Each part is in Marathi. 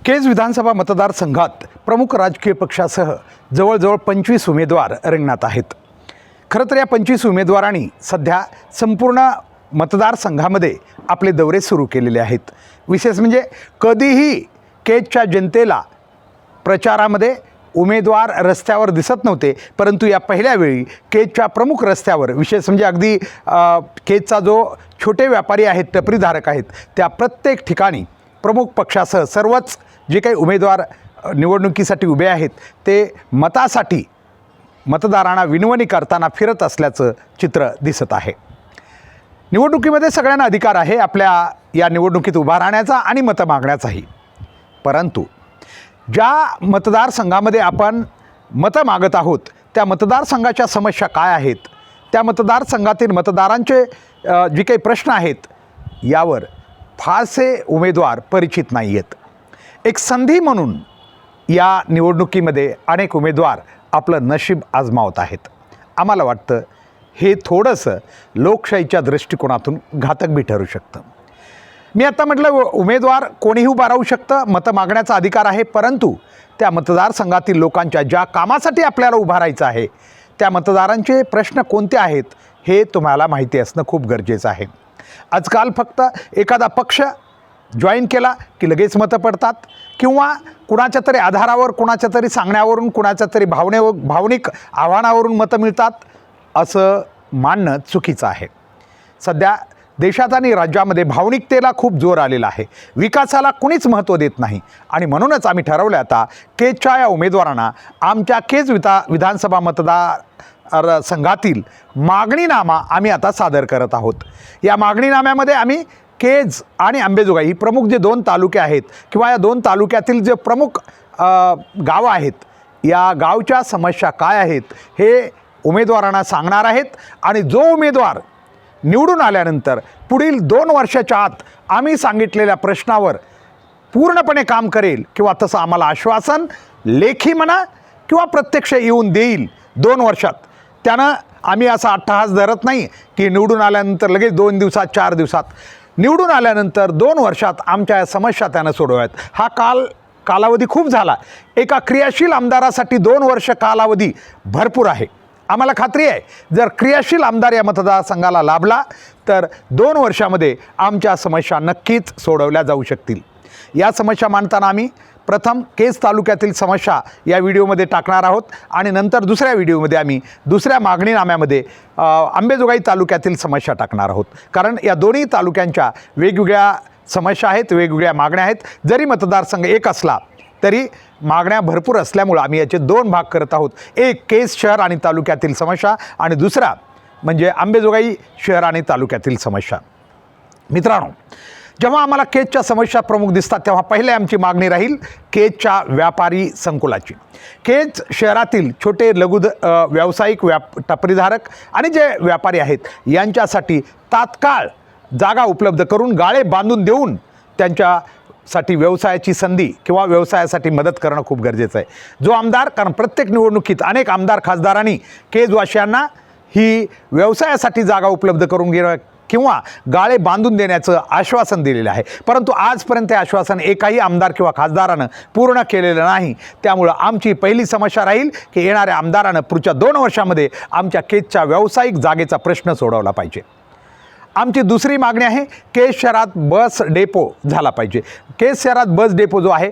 केज विधानसभा मतदारसंघात प्रमुख राजकीय पक्षासह जवळजवळ 25 उमेदवार रिंगणात आहेत. खरं तर या 25 उमेदवारांनी सध्या संपूर्ण मतदारसंघामध्ये आपले दौरे सुरू केलेले आहेत. विशेष म्हणजे कधीही केजच्या जनतेला प्रचारामध्ये उमेदवार रस्त्यावर दिसत नव्हते, परंतु या पहिल्या वेळी केजच्या प्रमुख रस्त्यावर, विशेष म्हणजे अगदी केजचा जो छोटे व्यापारी आहेत, टपरीधारक आहेत, त्या प्रत्येक ठिकाणी प्रमुख पक्षासह सर्वच जे काही उमेदवार निवडणुकीसाठी उभे आहेत ते मतासाठी मतदारांना विनवणी करताना फिरत असल्याचं चित्र दिसत आहे. निवडणुकीमध्ये सगळ्यांना अधिकार आहे आपल्या या निवडणुकीत उभा राहण्याचा आणि मतं मागण्याचाही, परंतु ज्या मतदारसंघामध्ये आपण मतं मागत आहोत त्या मतदारसंघाच्या समस्या काय आहेत, त्या मतदारसंघातील मतदारांचे जे काही प्रश्न आहेत यावर फारसे उमेदवार परिचित नाही आहेत. एक संधी म्हणून या निवडणुकीमध्ये अनेक उमेदवार आपलं नशीब आजमावत आहेत. आम्हाला वाटतं हे थोडंसं लोकशाहीच्या दृष्टिकोनातून घातक बी ठरू शकतं. मी आता म्हटलं उमेदवार कोणीही उभा राहू शकतं, मतं मागण्याचा अधिकार आहे, परंतु त्या मतदारसंघातील लोकांच्या ज्या कामासाठी आपल्याला उभा राहायचं आहे त्या मतदारांचे प्रश्न कोणते आहेत हे तुम्हाला माहिती असणं खूप गरजेचं आहे. आजकाल फक्त एखादा पक्ष जॉईन केला की लगेच मतं पडतात, किंवा कुणाच्या तरी आधारावर, कुणाच्या तरी सांगण्यावरून, कुणाच्या तरी भावनिक आव्हानावरून मतं मिळतात, असं मानणं चुकीचं आहे. सध्या देशात आणि राज्यामध्ये भावनिकतेला खूप जोर आलेला आहे, विकासाला कुणीच महत्त्व देत नाही, आणि म्हणूनच आम्ही ठरवलं आता केजच्या या उमेदवारांना आमच्या केज विधानसभा मतदार संघातील मागणीनामा आम्ही आता सादर करत आहोत. या मागणीनाम्यामध्ये आम्ही केज आणि अंबेजोगाई ही प्रमुख जे 2 तालुके आहेत, किंवा या 2 तालुक्यातील जे प्रमुख गावं आहेत, या गावच्या समस्या काय आहेत हे उमेदवारांना सांगणार आहेत. आणि जो उमेदवार निवडून आल्यानंतर पुढील 2 वर्षाच्या आत आम्ही सांगितलेल्या प्रश्नावर पूर्णपणे काम करेल, किंवा तसं आम्हाला आश्वासन लेखी म्हणा किंवा प्रत्यक्ष येऊन देईल 2 वर्षात, त्यानं आम्ही असा अट्टहास धरत नाही की निवडून आल्यानंतर लगेच 2 दिवसात 4 दिवसात, निवडून आल्यानंतर 2 वर्षात आमच्या समस्या त्यानं सोडवाव्यात. हा कालावधी खूप झाला. एका क्रियाशील आमदारासाठी 2 वर्ष कालावधी भरपूर आहे. आम्हाला खात्री आहे जर क्रियाशील आमदार या मतदारसंघाला लाभला तर 2 वर्षामध्ये आमच्या समस्या नक्कीच सोडवल्या जाऊ शकतील. या समस्या मांडताना आम्ही प्रथम केज तालुक्यातील समस्या या व्हिडिओमध्ये टाकणार आहोत, आणि नंतर दुसऱ्या व्हिडिओमध्ये आम्ही दुसऱ्या मागणीनाम्यामध्ये अंबेजोगाई तालुक्यातील समस्या टाकणार आहोत. कारण या दोन्ही तालुक्यांच्या वेगवेगळ्या समस्या आहेत, वेगवेगळ्या मागण्या आहेत. जरी मतदारसंघ एक असला तरी मागण्या भरपूर असल्यामुळं आम्ही याचे 2 भाग करत आहोत. एक केज शहर आणि तालुक्यातील समस्या, आणि दुसरा म्हणजे अंबेजोगाई शहर आणि तालुक्यातील समस्या. मित्रांनो, जेव्हा आम्हाला केजच्या समस्या प्रमुख दिसतात तेव्हा पहिले आमची मागणी राहील केजच्या व्यापारी संकुलाची. केज शहरातील छोटे लघु व्यावसायिक टपरीधारक आणि जे व्यापारी आहेत यांच्यासाठी तात्काळ जागा उपलब्ध करून गाळे बांधून देऊन त्यांच्यासाठी व्यवसायाची संधी किंवा व्यवसायासाठी मदत करणं खूप गरजेचं आहे. जो आमदार, कारण प्रत्येक निवडणुकीत अनेक आमदार खासदारांनी केजवासियांना ही व्यवसायासाठी जागा उपलब्ध करून घेणं किंवा गाळे बांधून देण्याचं आश्वासन दिलेलं आहे, परंतु आजपर्यंत हे आश्वासन एकाही आमदार किंवा खासदारानं पूर्ण केलेलं नाही. त्यामुळं आमची पहिली समस्या राहील की येणाऱ्या आमदारानं पुढच्या 2 वर्षामध्ये आमच्या केजच्या व्यावसायिक जागेचा प्रश्न सोडवला पाहिजे. आमची दुसरी मागणी आहे केज शहरात बस डेपो झाला पाहिजे. केज शहरात बस डेपो जो आहे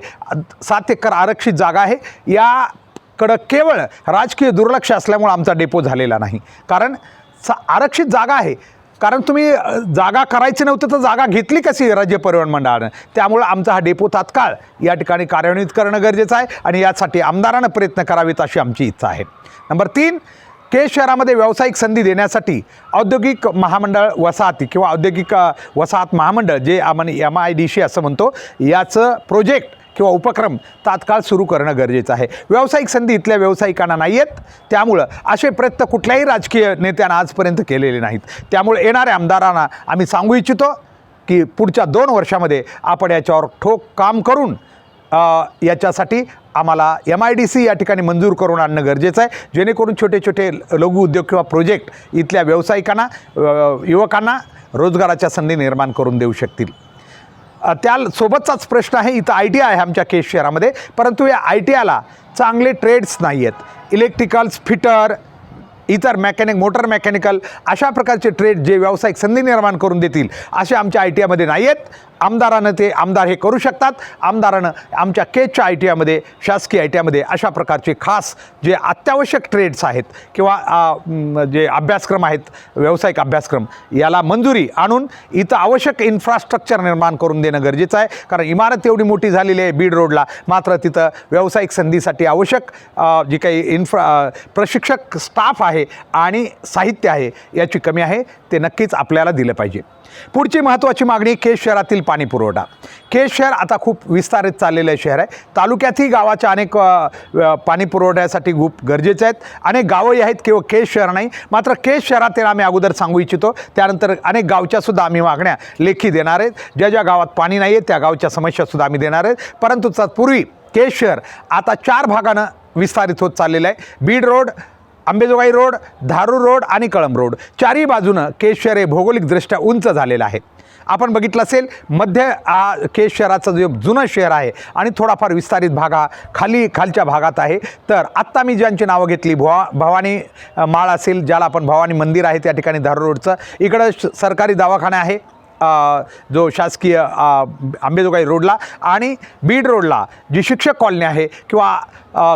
7 एकर आरक्षित जागा आहे, याकडं केवळ राजकीय दुर्लक्ष असल्यामुळं आमचा डेपो झालेला नाही. कारण आरक्षित जागा आहे, कारण तुम्ही जागा करायची नव्हती तर जागा घेतली कशी राज्य परिवहन मंडळानं. त्यामुळं आमचा हा डेपो तात्काळ या ठिकाणी कार्यान्वित करणं गरजेचं आहे, आणि यासाठी आमदारानं प्रयत्न करावेत अशी आमची इच्छा आहे. नंबर 3, केज शहरामध्ये व्यावसायिक संधी देण्यासाठी औद्योगिक महामंडळ वसाहती किंवा औद्योगिक वसाहत महामंडळ, जे आपण MIDC असं म्हणतो, याचं प्रोजेक्ट किंवा उपक्रम तात्काळ सुरू करणं गरजेचं आहे. व्यावसायिक संधी इथल्या व्यावसायिकांना नाही आहेत, त्यामुळं असे प्रयत्न कुठल्याही राजकीय नेत्यानं आजपर्यंत केलेले नाहीत. त्यामुळे येणाऱ्या आमदारांना आम्ही सांगू इच्छितो की पुढच्या 2 वर्षामध्ये आपण याच्यावर ठोक काम करून याच्यासाठी आम्हाला MIDC या ठिकाणी मंजूर करून आणणं गरजेचं आहे, जेणेकरून छोटे छोटे लघु उद्योग किंवा प्रोजेक्ट इथल्या व्यावसायिकांना, युवकांना रोजगाराच्या संधी निर्माण करून देऊ शकतील. त्यासोबतचाच प्रश्न आहे, इथं ITI आहे आमच्या केज शहरामध्ये, परंतु या ITIला चांगले ट्रेड्स नाही आहेत. इलेक्ट्रिकल्स, फिटर, इतर मेकॅनिक, मोटर मेकॅनिकल अशा प्रकारचे ट्रेड जे व्यावसायिक संधी निर्माण करून देतील असे आमच्या ITIमध्ये नाही आहेत. आमदार हे करू शकतात. आमदारानं आमच्या केजच्या ITIमध्ये, शासकीय ITIमध्ये अशा प्रकारचे खास जे अत्यावश्यक ट्रेड्स आहेत किंवा जे अभ्यासक्रम आहेत, व्यावसायिक अभ्यासक्रम, याला मंजुरी आणून इथं आवश्यक इन्फ्रास्ट्रक्चर निर्माण करून देणं गरजेचं आहे. कारण इमारत एवढी मोठी झालेली आहे बीड रोडला, मात्र तिथं व्यावसायिक संधीसाठी आवश्यक जी काही प्रशिक्षक स्टाफ आहे आणि साहित्य आहे याची कमी आहे. ते नक्कीच आपल्याला दिलं पाहिजे. पुढची महत्त्वाची मागणी केज शहरातील पाणी पुरवठा. केज शहर आता खूप विस्तारित चाललेलं शहर आहे. तालुक्यातही गावाच्या अनेक पाणी पुरवठ्यासाठी खूप गरजेचे आहेत. अनेक गावंही आहेत, केवळ केज शहर नाही. मात्र केज शहरातील आम्ही अगोदर सांगू इच्छितो, त्यानंतर अनेक गावच्यासुद्धा आम्ही मागण्या लेखी देणार आहेत. ज्या ज्या गावात पाणी नाही आहे त्या गावच्या समस्यासुद्धा आम्ही देणार आहेत. परंतु तत्पूर्वी केज शहर आता 4 भागानं विस्तारित होत चाललेलं आहे. Beed road, Ambejogai road, Dharur road आणि कळंब रोड, चारही बाजूनं केज शहर हे भौगोलिकदृष्ट्या उंच झालेलं आहे. आपण बघितलं असेल, मध्य केज शहराचं जे जुनं शहर आहे आणि थोडाफार विस्तारित भाग हा खालच्या भागात आहे. तर आत्ता मी ज्यांची नावं घेतली, भवानी माळ असेल, ज्याला आपण भवानी मंदिर आहे त्या ठिकाणी धारूर रोडचं, इकडं सरकारी दवाखाना आहे जो शासकीय अंबेजोगाई रोडला, आणि बीड रोडला जी शिक्षक कॉलनी आहे किंवा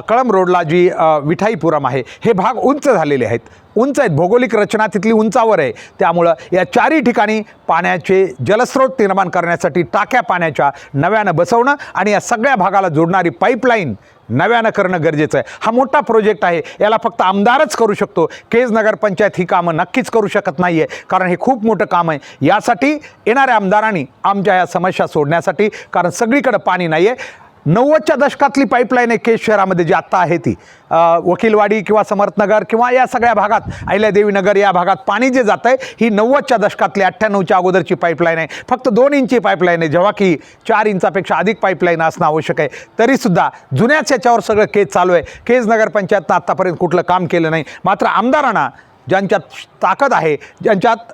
कळंब रोडला जी विठाईपुरम आहे, हे भाग उंच झालेले आहेत. उंच आहेत, भौगोलिक रचना तिथली उंचावर आहे. त्यामुळं या चारही ठिकाणी पाण्याचे जलस्रोत निर्माण करण्यासाठी टाक्या पाण्याच्या नव्यानं बसवणं आणि या सगळ्या भागाला जोडणारी पाईपलाईन नव्यानं करणं गरजेचं आहे. हा मोठा प्रोजेक्ट आहे, याला फक्त आमदारच करू शकतो. केज नगरपंचायत ही कामं नक्कीच करू शकत नाही आहे, कारण हे खूप मोठं काम आहे. यासाठी येणाऱ्या आमदारांनी आमच्या या समस्या सोडण्यासाठी, कारण सगळीकडे पाणी नाही आहे. 90च्या दशकातली पाईपलाईन आहे केज शहरामध्ये जी आत्ता आहे ती वकीलवाडी किंवा समर्थनगर किंवा या सगळ्या भागात, अहिल्यादेवी नगर या भागात पाणी जे जातं आहे, ही 90च्या दशकातली 98च्या अगोदरची पाईपलाईन आहे. फक्त 2 इंची पाईपलाईन आहे, जेव्हा की 4 इंचापेक्षा अधिक पाईपलाईन असणं आवश्यक आहे. तरीसुद्धा जुन्याच याच्यावर सगळं केज चालू आहे. केज नगरपंचायतनं आत्तापर्यंत कुठलं काम केलं नाही. मात्र आमदारांना, ज्यांच्यात ताकद आहे, ज्यांच्यात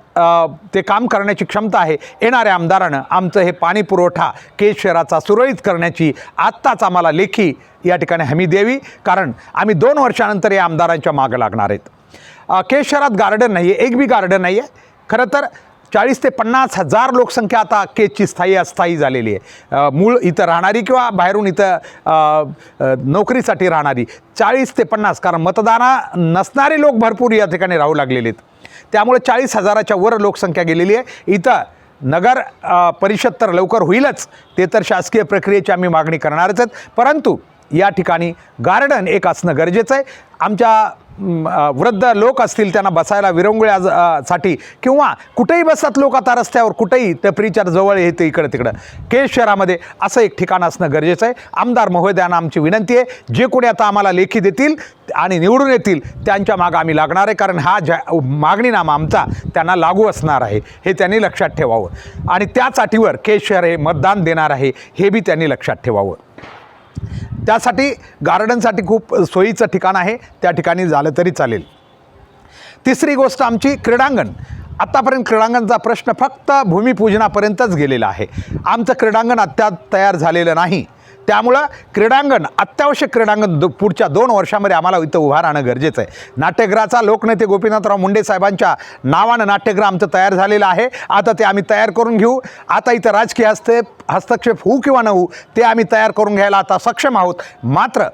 ते काम करण्याची क्षमता आहे, येणाऱ्या आमदारानं आमचं हे पाणी पुरवठा केज शहराचा सुरळीत करण्याची आत्ताच आम्हाला लेखी या ठिकाणी हमी द्यावी, कारण आम्ही 2 वर्षानंतर या आमदारांच्या मागं लागणार आहेत. केज शहरात गार्डन नाही आहे, एक बी गार्डन नाही आहे. खरं तर 40 ते 50 हजार लोकसंख्या आता केजची अस्थायी झालेली आहे. मूळ इथं राहणारी किंवा बाहेरून इथं नोकरीसाठी राहणारी 40 ते 50, कारण मतदाना नसणारे लोक भरपूर या ठिकाणी राहू लागलेले आहेत. त्यामुळे 40,000च्या वर लोकसंख्या गेलेली आहे. इथं नगर परिषद तर लवकर होईलच, ते तर शासकीय प्रक्रियेची आम्ही मागणी करणारच आहेत. परंतु या ठिकाणी गार्डन एक असणं गरजेचं आहे. आमच्या वृद्ध लोक असतील, त्यांना बसायला विरंगुळ्यासाठी किंवा कुठेही बसतात लोक आता रस्त्यावर, कुठेही टपरीच्या जवळ येते इकडं तिकडं, केज शहरामध्ये असं एक ठिकाण असणं गरजेचं आहे. आमदार महोदयांना आमची विनंती आहे, जे कोणी आता आम्हाला लेखी देतील आणि निवडून येतील त्यांच्या मागं आम्ही लागणार आहे, कारण हा मागणीनामा आमचा त्यांना लागू असणार आहे, हे त्यांनी लक्षात ठेवावं. आणि त्याच अटीवर केज शहर हे मतदान देणार आहे, हे बी त्यांनी लक्षात ठेवावं. त्यासाठी गार्डनसाठी खूप सोयीचं ठिकाण आहे, त्या ठिकाणी झालं तरी चालेल. तिसरी गोष्ट आमची क्रीडांगण. आत्तापर्यंत क्रीडांगणचा प्रश्न फक्त भूमिपूजनापर्यंतच गेलेला आहे. आमचं क्रीडांगण अद्याप तयार झालेलं नाही. त्यामुळं क्रीडांगण, अत्यावश्यक क्रीडांगण पुढच्या 2 वर्षामध्ये आम्हाला इथं उभा राहणं गरजेचं आहे. नाट्यगृहाचा लोकनेते गोपीनाथराव मुंडे साहेबांच्या नावानं नाट्यगृह आमचं तयार झालेलं आहे. आता ते आम्ही तयार करून घेऊ. आता इथं राजकीय हस्तक्षेप होऊ किंवा न होऊ, ते आम्ही तयार करून घ्यायला आता सक्षम आहोत. मात्र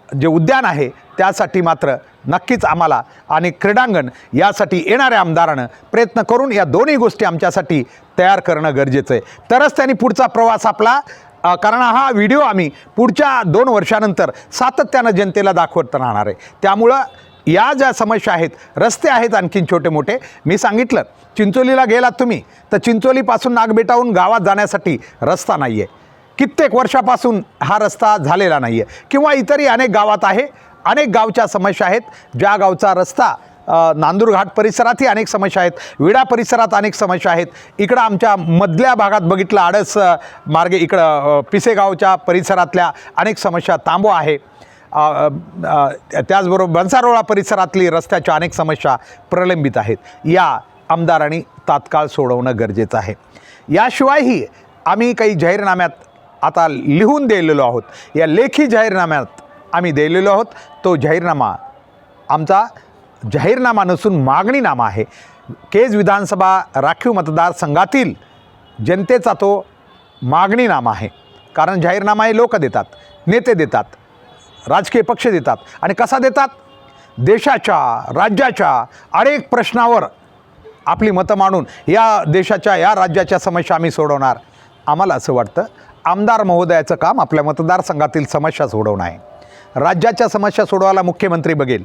जे उद्यान आहे त्यासाठी मात्र नक्कीच आम्हाला, आणि क्रीडांगण यासाठी येणाऱ्या आमदारानं प्रयत्न करून या दोन्ही गोष्टी आमच्यासाठी तयार करणं गरजेचं आहे. तरच त्यांनी पुढचा प्रवास आपला, कारण हा व्हिडिओ आम्ही पुढच्या 2 वर्षानंतर सातत्यानं जनतेला दाखवत राहणार आहे. त्यामुळं या ज्या समस्या आहेत, रस्ते आहेत आणखीन छोटे मोठे, मी सांगितलं चिंचोलीला गेलात तुम्ही तर चिंचोलीपासून नागबेटाहून गावात जाण्यासाठी रस्ता नाही आहे. कित्येक वर्षापासून हा रस्ता झालेला नाही आहे. किंवा इतरही अनेक गावात आहे, अनेक गावच्या समस्या आहेत. ज्या गावचा रस्ता नांदूर घाट परिसरातही अनेक समस्या आहेत, विडा परिसरात अनेक समस्या आहेत. इकडं आमच्या मधल्या भागात बघितलं आडस मार्गे इकडं पिसेगावच्या परिसरातल्या अनेक समस्या, तांबो आहे. त्याचबरोबर बनसारोळा परिसरातली रस्त्याच्या अनेक समस्या प्रलंबित आहेत. या आमदारांनी तात्काळ सोडवणं गरजेचं आहे. याशिवायही आम्ही काही जाहीरनाम्यात आता लिहून दिलेलो आहोत, या लेखी जाहीरनाम्यात आम्ही दिलेलो आहोत. तो जाहीरनामा आमचा जाहीरनामा नसून मागणीनामा आहे. केज विधानसभा राखीव मतदारसंघातील जनतेचा तो मागणीनामा आहे. कारण जाहीरनामा हे लोक देतात, नेते देतात, राजकीय पक्ष देतात. आणि कसा देतात? देशाच्या, राज्याच्या अनेक प्रश्नावर आपली मतं मांडून या देशाच्या, या राज्याच्या समस्या आम्ही सोडवणार. आम्हाला असं वाटतं आमदार महोदयाचं काम आपल्या मतदारसंघातील समस्या सोडवणं आहे. राज्याच्या समस्या सोडवायला मुख्यमंत्री बघेल,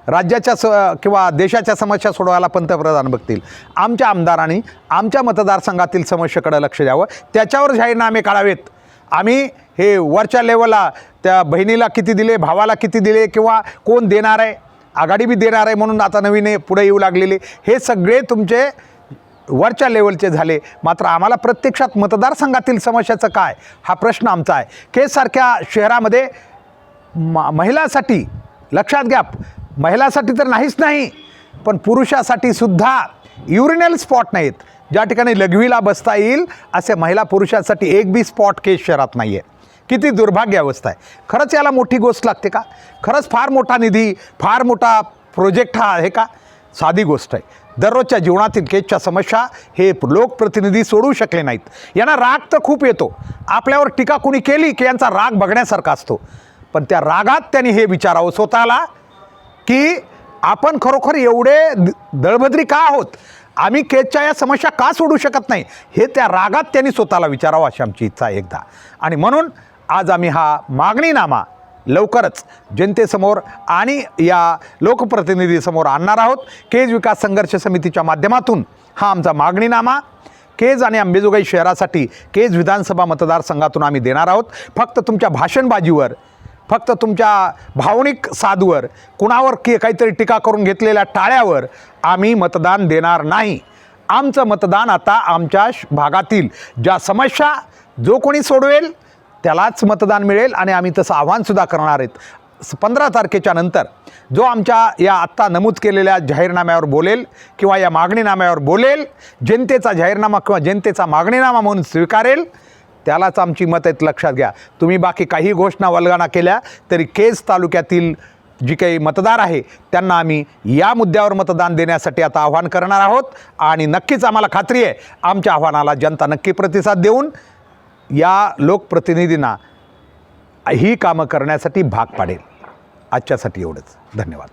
राज्याच्या किंवा देशाच्या समस्या सोडवायला पंतप्रधान बघतील. आमच्या आमदारांनी आमच्या मतदारसंघातील समस्येकडे लक्ष द्यावं, त्याच्यावर जाहीरनामे काढावेत. आम्ही हे वरच्या लेवलला त्या बहिणीला किती दिले, भावाला किती दिले, किंवा कोण देणार आहे, आघाडी बी देणार आहे म्हणून आता नवीन पुढे येऊ लागलेले, हे सगळे तुमचे वरच्या लेवलचे झाले. मात्र आम्हाला प्रत्यक्षात मतदारसंघातील समस्याचं काय, हा प्रश्न आमचा आहे. केजसारख्या शहरामध्ये महिलासाठी, लक्षात घ्या, महिलासाठी तर नाहीच नाही, पण पुरुषासाठी सुद्धा युरिनल स्पॉट नाहीत. ज्या ठिकाणी लघवीला बसता येईल असे महिला पुरुषांसाठी एक बी स्पॉट केज शहरात नाही आहे. किती दुर्भाग्य अवस्था आहे. खरंच याला मोठी गोष्ट लागते का? खरंच फार मोठा निधी, फार मोठा प्रोजेक्ट हा आहे का? साधी गोष्ट आहे. दररोजच्या जीवनातील केजच्या समस्या हे लोकप्रतिनिधी सोडवू शकले नाहीत. यांना राग तर खूप येतो. आपल्यावर टीका कोणी केली की यांचा राग बघण्यासारखा असतो. पण त्या रागात त्यांनी हे विचारावं स्वतःला की आपण खरोखर एवढे दळभद्री का आहोत, आम्ही केजच्या या समस्या का सोडू शकत नाही, हे त्या रागात त्यांनी स्वतःला विचारावं अशी आमची इच्छा आहे एकदा. आणि म्हणून आज आम्ही हा मागणीनामा लवकरच जनतेसमोर आणि या लोकप्रतिनिधीसमोर आणणार आहोत. केज विकास संघर्ष समितीच्या माध्यमातून हा आमचा मागणीनामा केज आणि अंबेजोगाई शहरासाठी केज विधानसभा मतदारसंघातून आम्ही देणार आहोत. फक्त तुमच्या भाषणबाजीवर, फक्त तुमच्या भावनिक साधवर, कुणावर काहीतरी टीका करून घेतलेल्या टाळ्यावर आम्ही मतदान देणार नाही. आमचं मतदान आता आमच्या भागातील ज्या समस्या जो कोणी सोडवेल त्यालाच मतदान मिळेल. आणि आम्ही तसं आव्हानसुद्धा करणार आहेत. 15 तारखेच्या नंतर जो आमच्या या आत्ता नमूद केलेल्या जाहीरनाम्यावर बोलेल किंवा या मागणीनाम्यावर बोलेल, जनतेचा जाहीरनामा किंवा जनतेचा मागणीनामा म्हणून स्वीकारेल, त्यालाच आमची मत आहेत. लक्षात घ्या. तुम्ही बाकी काही घोषणा वल्गना केल्या तरी केज तालुक्यातील जी काही मतदार आहे त्यांना आम्ही या मुद्द्यावर मतदान देण्यासाठी आता आव्हान करणार आहोत. आणि नक्कीच आम्हाला खात्री आहे आमच्या आव्हानाला जनता नक्की प्रतिसाद देऊन या लोकप्रतिनिधींना ही कामं करण्यासाठी भाग पाडेल. आजच्यासाठी एवढंच. धन्यवाद.